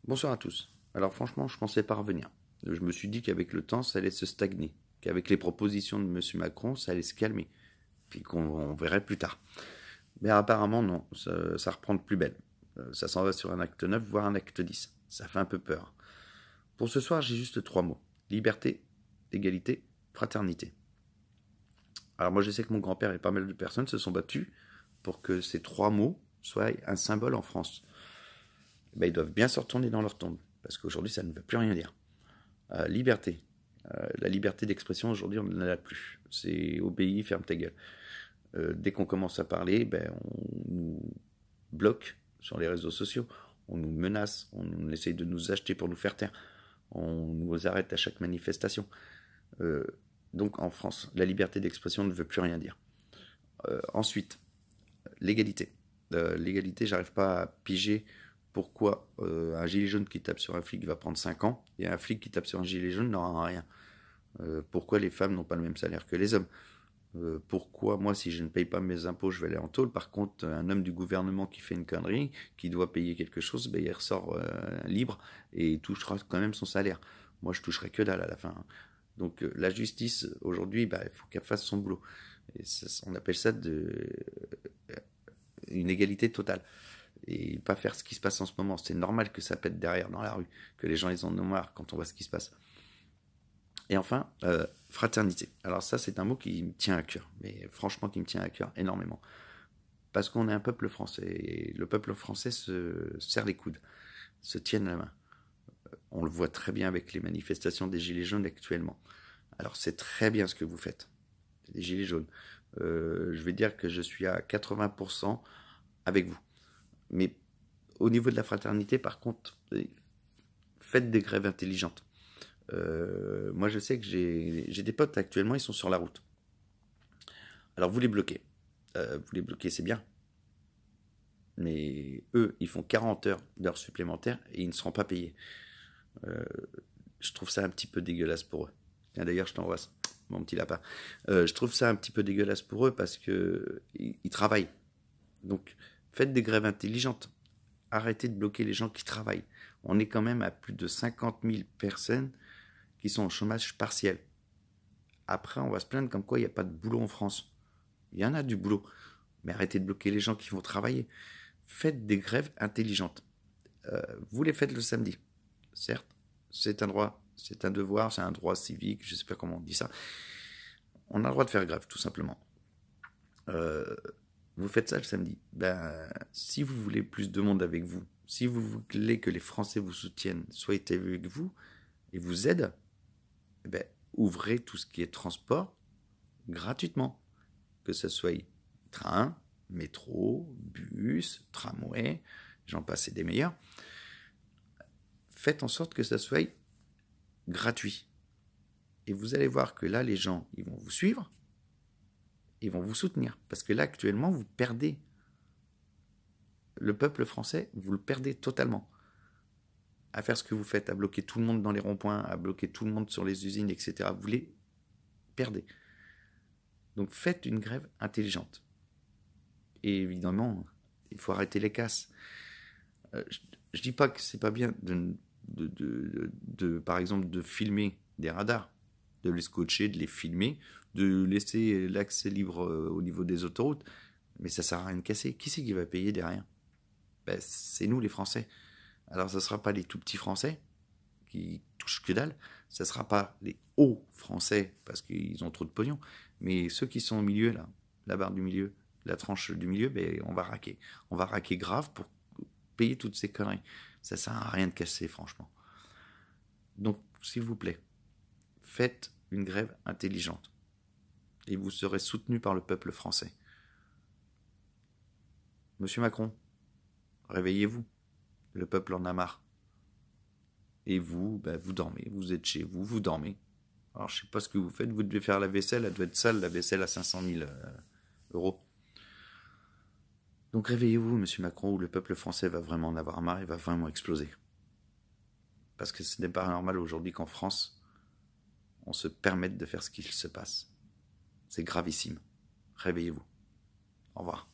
Bonsoir à tous. Alors franchement, je pensais pas revenir. Je me suis dit qu'avec le temps, ça allait se stagner, qu'avec les propositions de M. Macron, ça allait se calmer, puis qu'on verrait plus tard. Mais apparemment non, ça reprend de plus belle. Ça s'en va sur un acte 9, voire un acte 10. Ça fait un peu peur. Pour ce soir, j'ai juste 3 mots. Liberté, égalité, fraternité. Alors moi, je sais que mon grand-père et pas mal de personnes se sont battus pour que ces 3 mots soient un symbole en France. Ben, ils doivent bien se retourner dans leur tombe, parce qu'aujourd'hui, ça ne veut plus rien dire. Liberté. La liberté d'expression, aujourd'hui, on ne l'a plus. C'est obéis, ferme ta gueule. Dès qu'on commence à parler, ben, on nous bloque sur les réseaux sociaux, on nous menace, on essaye de nous acheter pour nous faire taire, on nous arrête à chaque manifestation. Donc en France, la liberté d'expression ne veut plus rien dire. Ensuite, l'égalité. L'égalité, j'arrive pas à piger pourquoi un gilet jaune qui tape sur un flic va prendre 5 ans et un flic qui tape sur un gilet jaune n'aura rien. Pourquoi les femmes n'ont pas le même salaire que les hommes. Pourquoi moi, si je ne paye pas mes impôts, je vais aller en tôle. Par contre, un homme du gouvernement qui fait une connerie, qui doit payer quelque chose, ben, il ressort libre et il touchera quand même son salaire. Moi, je toucherai que dalle à la fin. Donc la justice, aujourd'hui, ben, il faut qu'elle fasse son boulot. Et ça, on appelle ça une égalité totale. Et pas faire ce qui se passe en ce moment. C'est normal que ça pète derrière dans la rue, que les gens les en ont marre quand on voit ce qui se passe. Et enfin, fraternité. Alors ça, c'est un mot qui me tient à cœur, mais franchement qui me tient à cœur énormément. Parce qu'on est un peuple français, et le peuple français se serre les coudes, se tienne la main. On le voit très bien avec les manifestations des Gilets jaunes actuellement. Alors c'est très bien ce que vous faites, les Gilets jaunes. Je vais dire que je suis à 80% avec vous. Mais au niveau de la fraternité, par contre, faites des grèves intelligentes. Moi, je sais que j'ai des potes actuellement, ils sont sur la route. Alors, vous les bloquez. C'est bien. Mais eux, ils font 40 d'heures supplémentaires et ils ne seront pas payés. Je trouve ça un petit peu dégueulasse pour eux. Tiens, d'ailleurs, je t'embrasse, mon petit lapin. Je trouve ça un petit peu dégueulasse pour eux parce qu'ils travaillent. Donc, faites des grèves intelligentes. Arrêtez de bloquer les gens qui travaillent. On est quand même à plus de 50 000 personnes qui sont au chômage partiel. Après, on va se plaindre comme quoi il n'y a pas de boulot en France. Il y en a du boulot. Mais arrêtez de bloquer les gens qui vont travailler. Faites des grèves intelligentes. Vous les faites le samedi. Certes, c'est un droit, c'est un devoir, c'est un droit civique, je ne sais pas comment on dit ça. On a le droit de faire grève, tout simplement. Vous faites ça le samedi. Ben, si vous voulez plus de monde avec vous, si vous voulez que les Français vous soutiennent, soyez avec vous et vous aident, eh ben, ouvrez tout ce qui est transport gratuitement. Que ce soit train, métro, bus, tramway, j'en passe et des meilleurs. Faites en sorte que ça soit gratuit. Et vous allez voir que là, les gens, ils vont vous suivre, ils vont vous soutenir. Parce que là, actuellement, vous perdez. Le peuple français, vous le perdez totalement. À faire ce que vous faites, à bloquer tout le monde dans les ronds-points, à bloquer tout le monde sur les usines, etc. Vous les perdez. Donc faites une grève intelligente. Et évidemment, il faut arrêter les casses. Je dis pas que c'est pas bien par exemple, de filmer des radars, de les scotcher, de les filmer, de laisser l'accès libre au niveau des autoroutes, mais ça sert à rien de casser. Qui c'est qui va payer derrière? Ben, c'est nous les Français. Alors ça ne sera pas les tout petits Français qui touchent que dalle, ça ne sera pas les hauts Français parce qu'ils ont trop de pognon, mais ceux qui sont au milieu, là, la barre du milieu, la tranche du milieu, ben, on va raquer. On va raquer grave pour payer toutes ces conneries. Ça ne sert à rien de casser, franchement. Donc, s'il vous plaît, faites une grève intelligente et vous serez soutenu par le peuple français. Monsieur Macron, réveillez-vous. Le peuple en a marre. Et vous, ben, vous dormez. Vous êtes chez vous, vous dormez. Alors, je ne sais pas ce que vous faites. Vous devez faire la vaisselle. Elle doit être sale, la vaisselle à 500 000 euros. Donc, réveillez-vous, monsieur Macron, ou le peuple français va vraiment en avoir marre et va vraiment exploser. Parce que ce n'est pas normal aujourd'hui qu'en France, on se permette de faire ce qu'il se passe. C'est gravissime. Réveillez-vous. Au revoir.